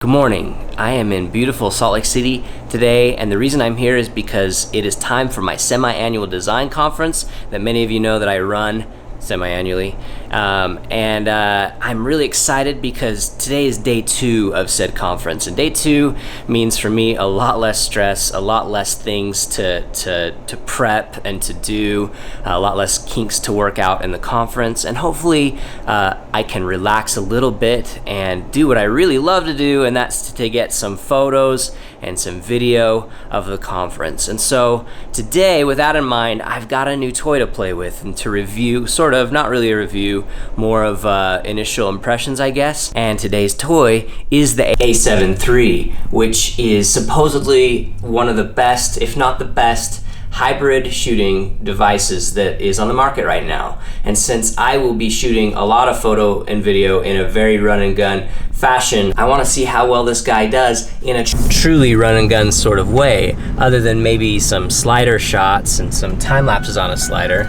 Good morning. I am in beautiful Salt Lake City today, and the reason I'm here is because it is time for my semi-annual design conference that many of you know that I run semi-annually. I'm really excited because today is day 2 of said conference, and day 2 means for me a lot less stress, a lot less things to prep and to do, a lot less kinks to work out in the conference, and hopefully I can relax a little bit and do what I really love to do, and that's to get some photos and some video of the conference. And so today, with that in mind, I've got a new toy to play with and to review, sort of, not really a review, more of initial impressions, I guess. And today's toy is the a7iii, which is supposedly one of the best, if not the best, hybrid shooting devices that is on the market right now. And since I will be shooting a lot of photo and video in a very run and gun fashion, I want to see how well this guy does in a truly run and gun sort of way, other than maybe some slider shots and some time lapses on a slider.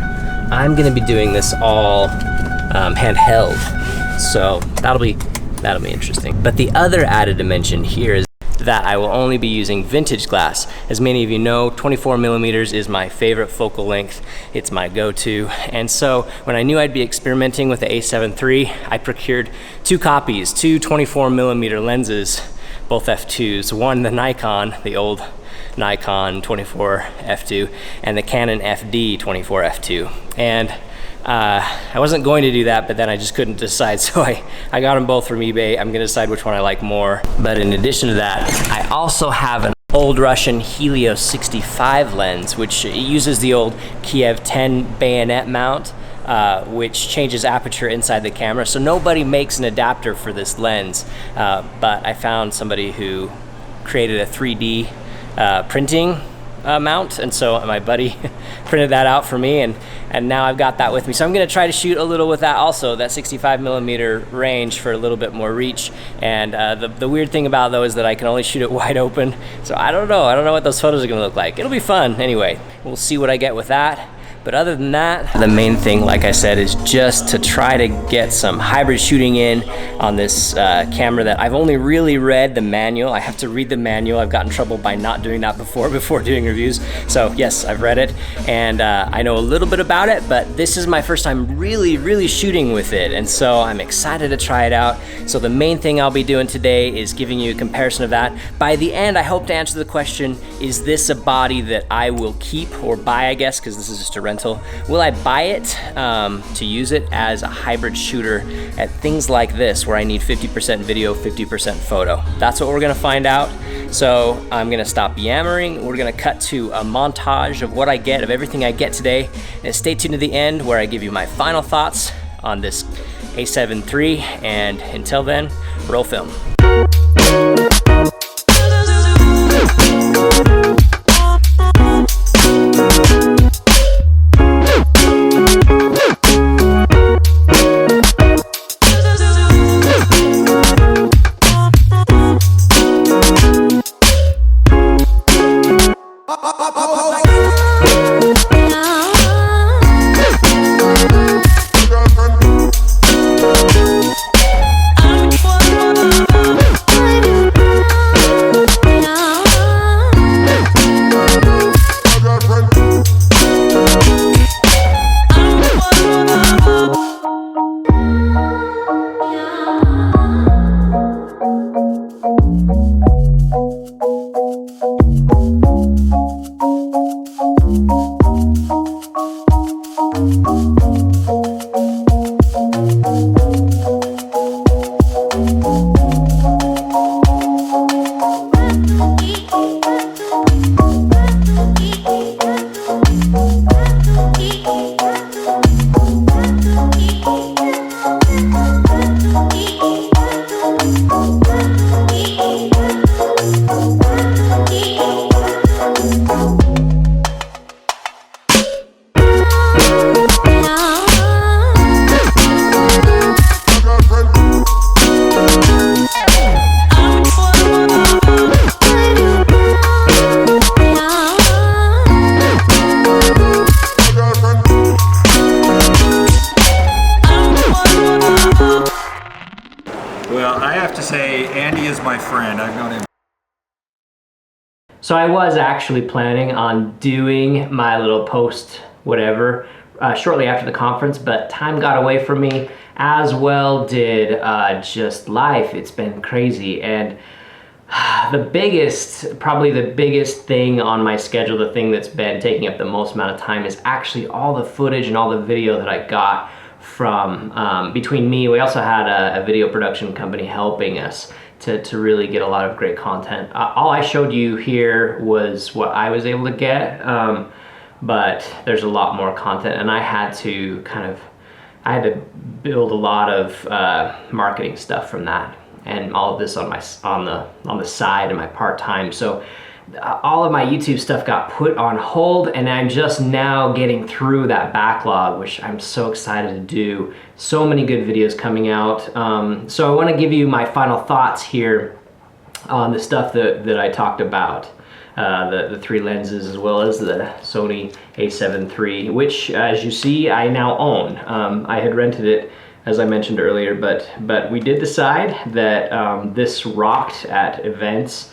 I'm gonna be doing this all handheld, so that'll be interesting. But the other added dimension here is that I will only be using vintage glass. As many of you know, 24mm is my favorite focal length. It's my go-to. And so when I knew I'd be experimenting with the a7iii, I procured 2 copies, 2 24mm lenses, both f2s. One, the Nikon, the old Nikon 24 f2, and the Canon FD 24 f2. And I wasn't going to do that, but then I just couldn't decide, so I got them both from eBay. I'm gonna decide which one I like more. But in addition to that, I also have an old Russian Helios 65 lens, which uses the old Kiev 10 bayonet mount, which changes aperture inside the camera. So nobody makes an adapter for this lens, but I found somebody who created a 3D printing mount, and so my buddy printed that out for me, and now I've got that with me. So I'm gonna try to shoot a little with that also, that 65mm range for a little bit more reach. And the weird thing about though is that I can only shoot it wide open, so I don't know what those photos are gonna look like. It'll be fun anyway. We'll see what I get with that. But other than that, the main thing, like I said, is just to try to get some hybrid shooting in on this camera that I've only really read the manual. I have to read the manual. I've gotten in trouble by not doing that before doing reviews. So yes, I've read it, and I know a little bit about it, but this is my first time really shooting with it, and so I'm excited to try it out. So the main thing I'll be doing today is giving you a comparison of that. By the end, I hope to answer the question, is this a body that I will keep or buy, I guess, because this is just a rental. Will I buy it to use it as a hybrid shooter at things like this, where I need 50% video, 50% photo? That's what we're gonna find out. So I'm gonna stop yammering. We're gonna cut to a montage of what I get, of everything I get today. And stay tuned to the end where I give you my final thoughts on this a7iii. And until then, roll film. and I've got him. So I was actually planning on doing my little post whatever shortly after the conference, but time got away from me, as well did just life. It's been crazy, and probably the biggest thing on my schedule, the thing that's been taking up the most amount of time, is actually all the footage and all the video that I got from between me. We also had a video production company helping us to really get a lot of great content. All I showed you here was what I was able to get, but there's a lot more content, and I had to build a lot of marketing stuff from that, and all of this on the side and my part-time. So all of my YouTube stuff got put on hold, and I'm just now getting through that backlog, which I'm so excited to do. So many good videos coming out. So I want to give you my final thoughts here on the stuff that I talked about. The 3 lenses, as well as the Sony a7 III, which, as you see, I now own. I had rented it, as I mentioned earlier, but we did decide that this rocked at events,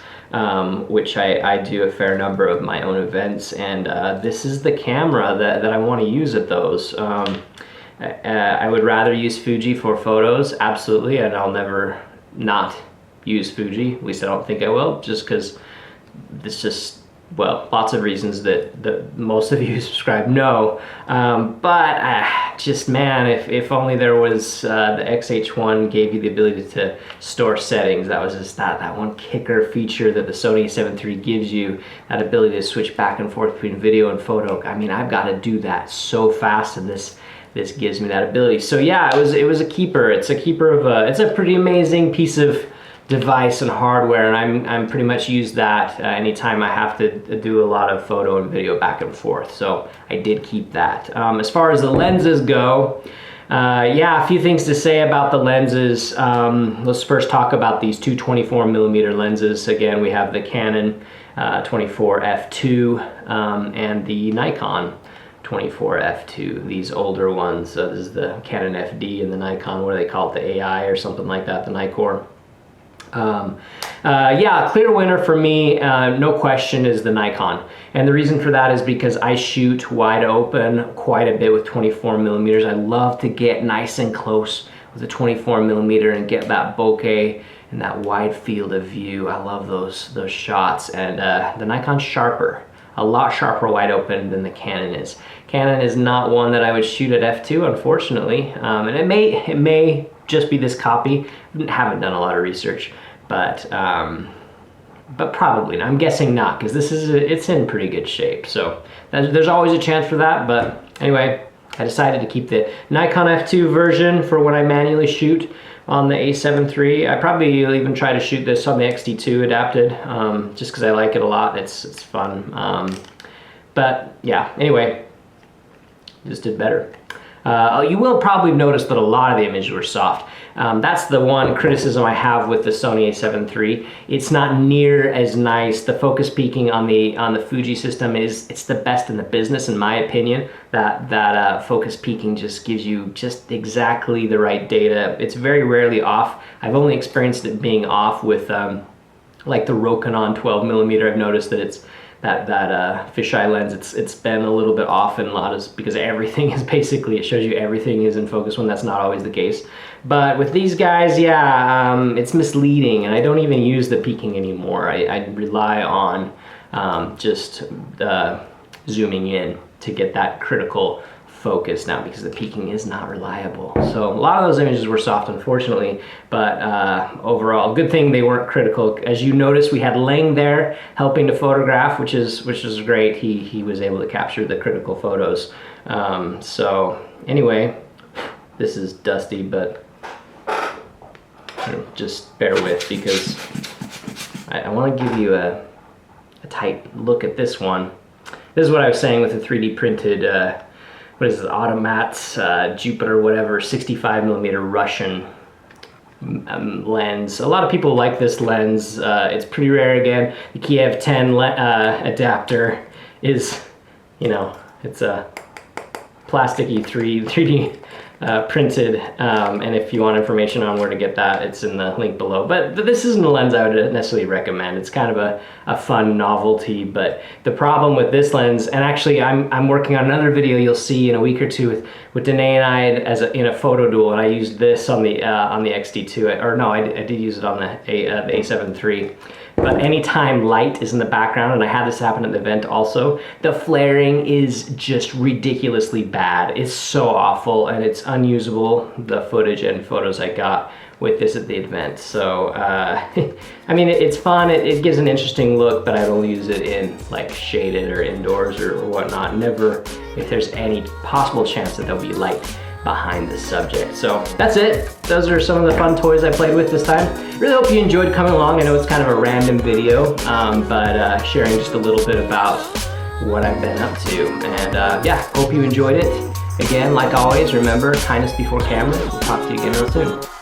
which I do a fair number of my own events, and this is the camera that I want to use at those. I would rather use Fuji for photos, absolutely, and I'll never not use Fuji. At least I don't think I will, just because it's just, well, lots of reasons that most of you who subscribe know. But just, man, if only there was the XH1 gave you the ability to store settings. That was just that one kicker feature that the Sony a7 III gives you, that ability to switch back and forth between video and photo. I mean, I've got to do that so fast, and this gives me that ability. So yeah, it was a keeper. It's a keeper of it's a pretty amazing piece of device and hardware, and I'm pretty much use that anytime I have to do a lot of photo and video back and forth. So I did keep that. As far as the lenses go, yeah, a few things to say about the lenses. Let's first talk about these two 24mm lenses. Again, we have the Canon 24 f2 and the Nikon 24 f2, these older ones. This is the Canon FD and the Nikon, what do they call it, the AI or something like that, the Nikkor. Yeah, clear winner for me, no question, is the Nikon. And the reason for that is because I shoot wide open quite a bit with 24mm. I love to get nice and close with a 24mm and get that bokeh and that wide field of view. I love those shots, and the Nikon's sharper. A lot sharper wide open than the Canon is. Canon is not one that I would shoot at f2, unfortunately, and it may just be this copy. Haven't done a lot of research, but probably not. I'm guessing not, because it's in pretty good shape. So there's always a chance for that. But anyway, I decided to keep the Nikon f2 version for when I manually shoot on the a7 III. I probably will even try to shoot this on the X-T2 adapted, just because I like it a lot. It's fun. But yeah, anyway, just did better. You will probably notice that a lot of the images were soft. That's the one criticism I have with the Sony a7 III. It's not near as nice. The focus peaking on the Fuji system it's the best in the business, in my opinion. That focus peaking just gives you just exactly the right data. It's very rarely off. I've only experienced it being off with like the Rokinon 12mm. I've noticed that it's that fisheye lens, it's been a little bit off, and a lot is because everything is basically, it shows you everything is in focus when that's not always the case. But with these guys, yeah, it's misleading, and I don't even use the peaking anymore. I rely on just zooming in to get that critical focus now, because the peaking is not reliable. So a lot of those images were soft, unfortunately, but overall, good thing they weren't critical. As you notice, we had Lang there helping to photograph, which is great. He was able to capture the critical photos. So anyway, this is dusty, but just bear with, because I want to give you a tight look at this one. This is what I was saying with the 3D printed what is it, Automat, Jupiter, whatever, 65mm Russian lens. A lot of people like this lens. It's pretty rare again. The Kiev 10 adapter is, you know, it's a plasticky 3D printed, and if you want information on where to get that, it's in the link below. But this isn't a lens I would necessarily recommend. It's kind of a fun novelty, but the problem with this lens, and actually I'm working on another video you'll see in a week or two with Danae and I in a photo duel, and I used this on the XD2, or no, I did use it on the A7 III. But anytime light is in the background, and I had this happen at the event also, the flaring is just ridiculously bad. It's so awful, and it's unusable, the footage and photos I got with this at the event. So, I mean, it's fun, it gives an interesting look, but I don't use it in like shaded or indoors or whatnot. Never if there's any possible chance that there'll be light behind the subject. So that's it. Those are some of the fun toys I played with this time. Really hope you enjoyed coming along. I know it's kind of a random video, but sharing just a little bit about what I've been up to. And yeah, hope you enjoyed it. Again, like always, remember, kindness before camera. We'll talk to you again real soon.